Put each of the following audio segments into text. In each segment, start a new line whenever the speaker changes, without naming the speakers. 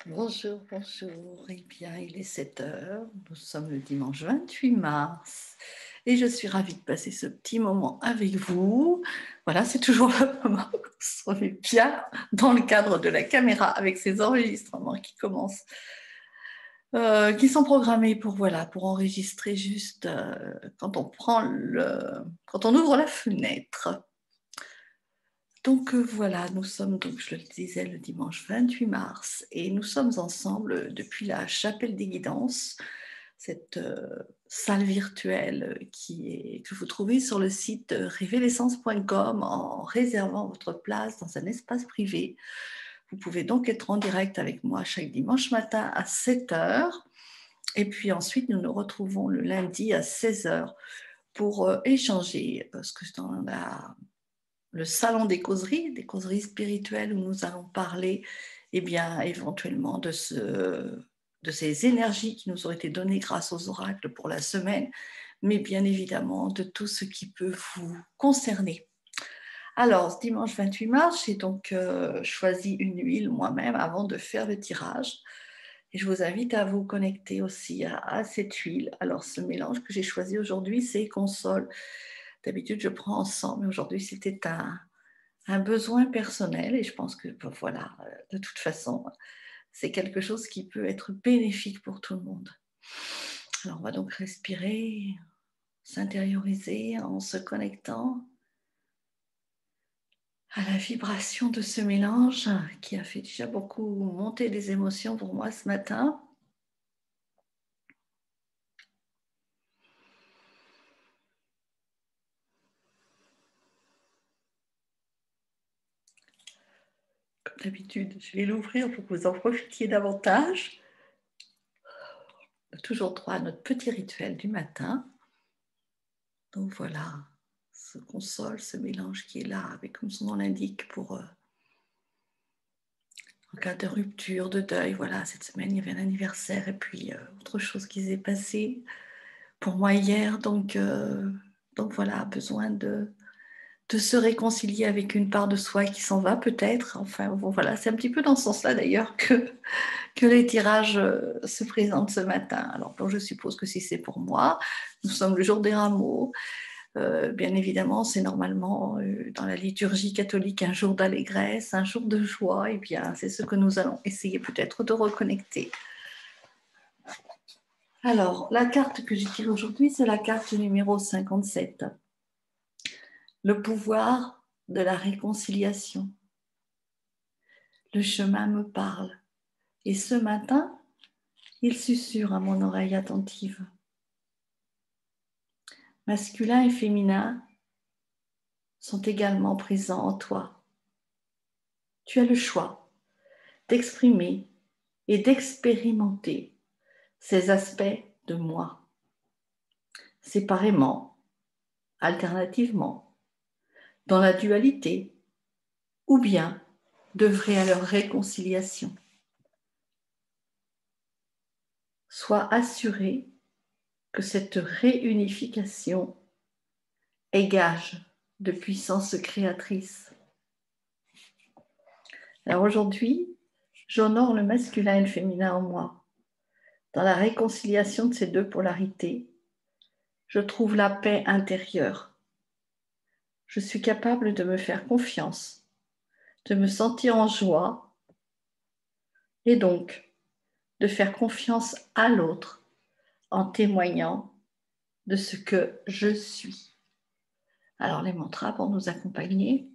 Bonjour, bonjour. Eh bien, il est 7 heures. Nous sommes le dimanche 28 mars et je suis ravie de passer ce petit moment avec vous. Voilà, c'est toujours le moment où on se remet bien dans le cadre de la caméra avec ces enregistrements qui commencent, qui sont programmés pour, voilà, pour enregistrer juste quand on quand on ouvre la fenêtre. Donc voilà, nous sommes, donc, je le disais, le dimanche 28 mars et nous sommes ensemble depuis la Chapelle des Guidances, cette salle virtuelle que vous trouvez sur le site révélessence.com en réservant votre place dans un espace privé. Vous pouvez donc être en direct avec moi chaque dimanche matin à 7 heures et puis ensuite nous nous retrouvons le lundi à 16 heures pour échanger, parce que dans le salon des causeries spirituelles où nous allons parler, eh bien, éventuellement de ces énergies qui nous ont été données grâce aux oracles pour la semaine, mais bien évidemment de tout ce qui peut vous concerner. Alors, ce dimanche 28 mars, j'ai donc choisi une huile moi-même avant de faire le tirage. Et je vous invite à vous connecter aussi à cette huile. Alors, ce mélange que j'ai choisi aujourd'hui, c'est Console. D'habitude, je prends ensemble, mais aujourd'hui, c'était un besoin personnel et je pense que voilà, de toute façon, c'est quelque chose qui peut être bénéfique pour tout le monde. Alors on va donc respirer, s'intérioriser en se connectant à la vibration de ce mélange qui a fait déjà beaucoup monter les émotions pour moi ce matin. Comme d'habitude, je vais l'ouvrir pour que vous en profitiez davantage. On a toujours droit à notre petit rituel du matin. Donc voilà, ce console, ce mélange qui est là, avec comme son nom l'indique, pour en cas de rupture, de deuil. Voilà, cette semaine, il y avait un anniversaire et puis autre chose qui s'est passé pour moi hier. Donc voilà, besoin de se réconcilier avec une part de soi qui s'en va peut-être. Enfin, bon, voilà, c'est un petit peu dans ce sens-là d'ailleurs que les tirages se présentent ce matin. Alors, bon, je suppose que si c'est pour moi, nous sommes le jour des rameaux. Bien évidemment, c'est normalement dans la liturgie catholique un jour d'allégresse, un jour de joie. Et bien, c'est ce que nous allons essayer peut-être de reconnecter. Alors, la carte que j'ai tirée aujourd'hui, c'est la carte numéro 57. Le pouvoir de la réconciliation. Le chemin me parle. Et ce matin, il susurre à mon oreille attentive. Masculin et féminin sont également présents en toi. Tu as le choix d'exprimer et d'expérimenter ces aspects de moi, séparément, alternativement, dans la dualité, ou bien d'œuvrer à leur réconciliation. Sois assuré que cette réunification est gage de puissance créatrice. Alors aujourd'hui, j'honore le masculin et le féminin en moi. Dans la réconciliation de ces deux polarités, je trouve la paix intérieure. Je suis capable de me faire confiance, de me sentir en joie et donc de faire confiance à l'autre en témoignant de ce que je suis. Alors les mantras pour nous accompagner.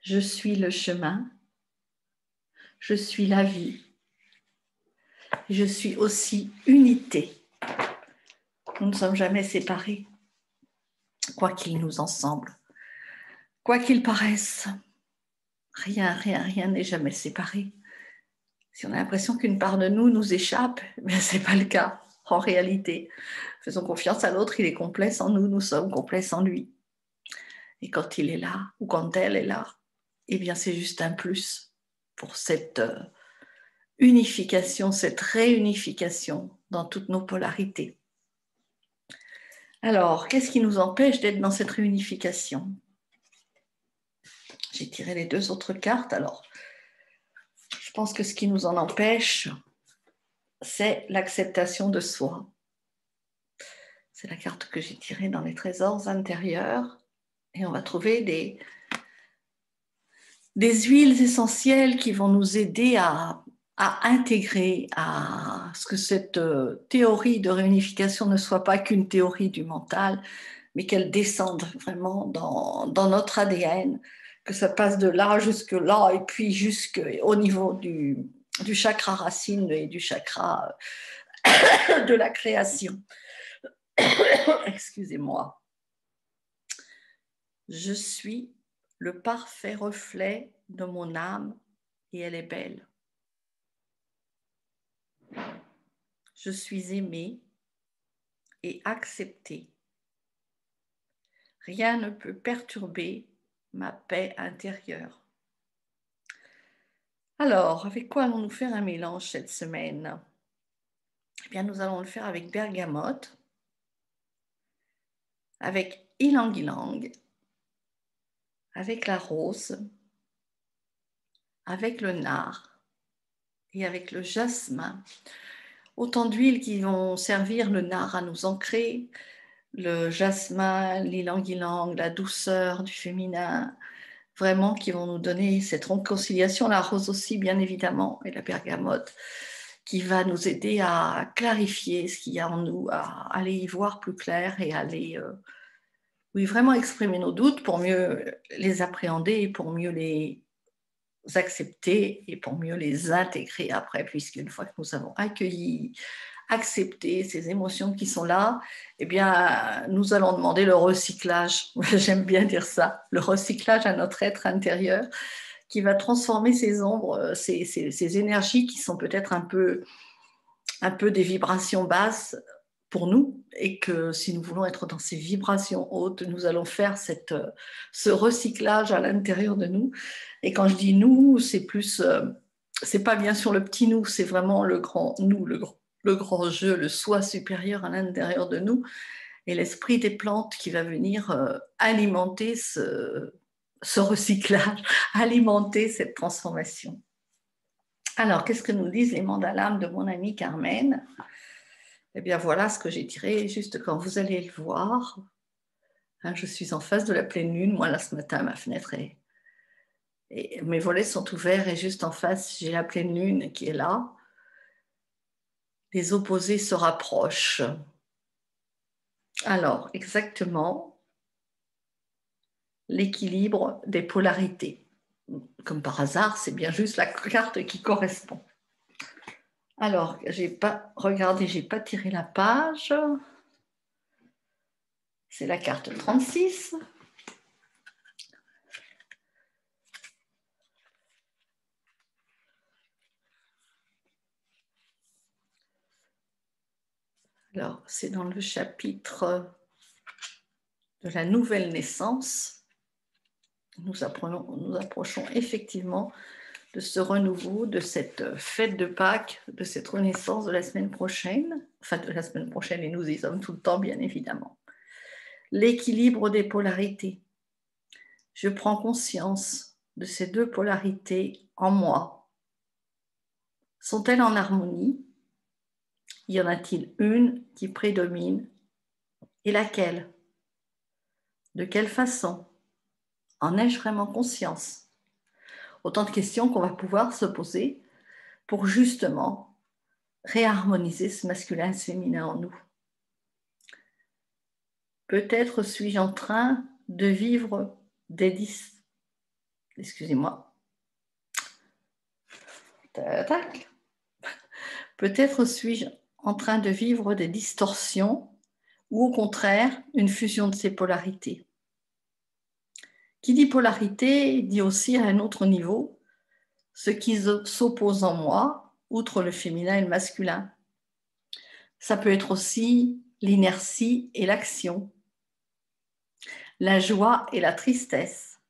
Je suis le chemin, je suis la vie, je suis aussi unité. Nous ne sommes jamais séparés, quoi qu'il nous ensemble, quoi qu'il paraisse. Rien n'est jamais séparé. Si on a l'impression qu'une part de nous nous échappe, mais ce n'est pas le cas en réalité. Faisons confiance à l'autre, il est complet sans nous, nous sommes complets sans lui. Et quand il est là, ou quand elle est là, eh bien c'est juste un plus pour cette unification, cette réunification dans toutes nos polarités. Alors, qu'est-ce qui nous empêche d'être dans cette réunification? J'ai tiré les deux autres cartes. Alors, je pense que ce qui nous en empêche, c'est l'acceptation de soi. C'est la carte que j'ai tirée dans les trésors intérieurs. Et on va trouver des huiles essentielles qui vont nous aider à intégrer, à ce que cette théorie de réunification ne soit pas qu'une théorie du mental, mais qu'elle descende vraiment dans notre ADN, que ça passe de là jusque là, et puis jusqu'au niveau du chakra racine et du chakra de la création. Excusez-moi. Je suis le parfait reflet de mon âme et elle est belle. Je suis aimée et acceptée. Rien ne peut perturber ma paix intérieure. Alors, avec quoi allons-nous faire un mélange cette semaine? Eh bien, nous allons le faire avec bergamote, avec ylang-ylang, avec la rose, avec le nard et avec le jasmin. Autant d'huiles qui vont servir le nard à nous ancrer, le jasmin, l'ylang-ylang, la douceur du féminin, vraiment qui vont nous donner cette réconciliation, la rose aussi bien évidemment, et la bergamote, qui va nous aider à clarifier ce qu'il y a en nous, à aller y voir plus clair et aller oui, vraiment exprimer nos doutes pour mieux les appréhender et pour mieux les accepter et pour mieux les intégrer après, puisqu'une fois que nous avons accueilli, accepté ces émotions qui sont là, eh bien, nous allons demander le recyclage. J'aime bien dire ça, le recyclage à notre être intérieur qui va transformer ces ombres, ces énergies qui sont peut-être un peu des vibrations basses pour nous, et que si nous voulons être dans ces vibrations hautes, nous allons faire ce recyclage à l'intérieur de nous. Et quand je dis nous, c'est plus, c'est pas bien sûr le petit nous, c'est vraiment le grand nous, le grand jeu, le soi supérieur à l'intérieur de nous, et l'esprit des plantes qui va venir alimenter ce recyclage, alimenter cette transformation. Alors, qu'est-ce que nous disent les mandalas de mon amie Carmen? Eh bien, voilà ce que j'ai tiré juste quand vous allez le voir. Hein, je suis en face de la pleine lune. Moi, là, ce matin, ma fenêtre et mes volets sont ouverts et juste en face, j'ai la pleine lune qui est là. Les opposés se rapprochent. Alors, exactement, l'équilibre des polarités. Comme par hasard, c'est bien juste la carte qui correspond. Alors, j'ai pas regardé, j'ai pas tiré la page. C'est la carte 36. Alors, c'est dans le chapitre de la nouvelle naissance. Nous approchons effectivement de ce renouveau, de cette fête de Pâques, de cette renaissance de la semaine prochaine, enfin de la semaine prochaine, et nous y sommes tout le temps, bien évidemment. L'équilibre des polarités. Je prends conscience de ces deux polarités en moi. Sont-elles en harmonie? Y en a-t-il une qui prédomine? Et laquelle? De quelle façon? En ai-je vraiment conscience? Autant de questions qu'on va pouvoir se poser pour justement réharmoniser ce masculin et ce féminin en nous. Peut-être suis-je en train de vivre Excusez-moi. Tac. Peut-être suis-je en train de vivre des distorsions ou au contraire une fusion de ces polarités. Qui dit polarité dit aussi à un autre niveau ce qui s'oppose en moi, outre le féminin et le masculin. Ça peut être aussi l'inertie et l'action, la joie et la tristesse,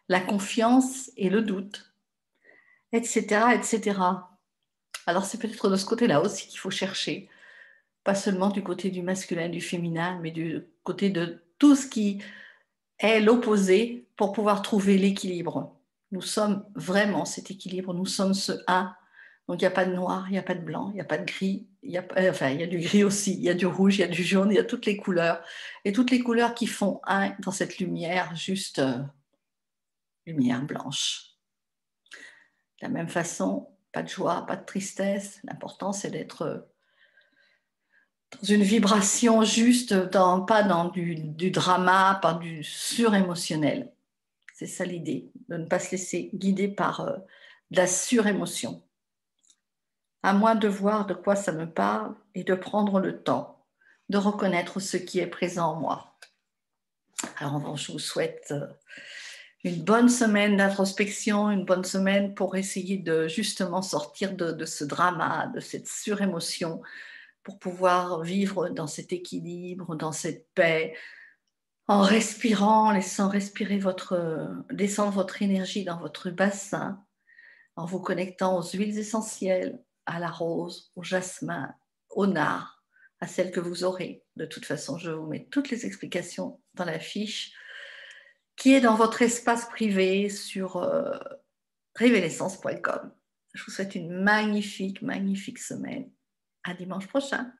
la confiance et le doute, etc., etc. Alors c'est peut-être de ce côté-là aussi qu'il faut chercher, pas seulement du côté du masculin, du féminin, mais du côté de tout ce qui est l'opposé pour pouvoir trouver l'équilibre. Nous sommes vraiment cet équilibre, nous sommes ce un. Donc il n'y a pas de noir, il n'y a pas de blanc, il n'y a pas de gris, enfin il y a du gris aussi, il y a du rouge, il y a du jaune, il y a toutes les couleurs. Et toutes les couleurs qui font un dans cette lumière, juste lumière blanche. De la même façon, pas de joie, pas de tristesse. L'important c'est d'être dans une vibration juste, pas dans du drama, pas du surémotionnel. C'est ça l'idée, de ne pas se laisser guider par de la surémotion. À moi de voir de quoi ça me parle et de prendre le temps de reconnaître ce qui est présent en moi. Alors, je vous souhaite une bonne semaine d'introspection, une bonne semaine pour essayer de justement sortir de ce drama, de cette surémotion, pour pouvoir vivre dans cet équilibre, dans cette paix, en respirant, en laissant respirer descendre votre énergie dans votre bassin, en vous connectant aux huiles essentielles, à la rose, au jasmin, au nard, à celle que vous aurez. De toute façon, je vous mets toutes les explications dans la fiche qui est dans votre espace privé sur révélessence.com. Je vous souhaite une magnifique, magnifique semaine. À dimanche prochain.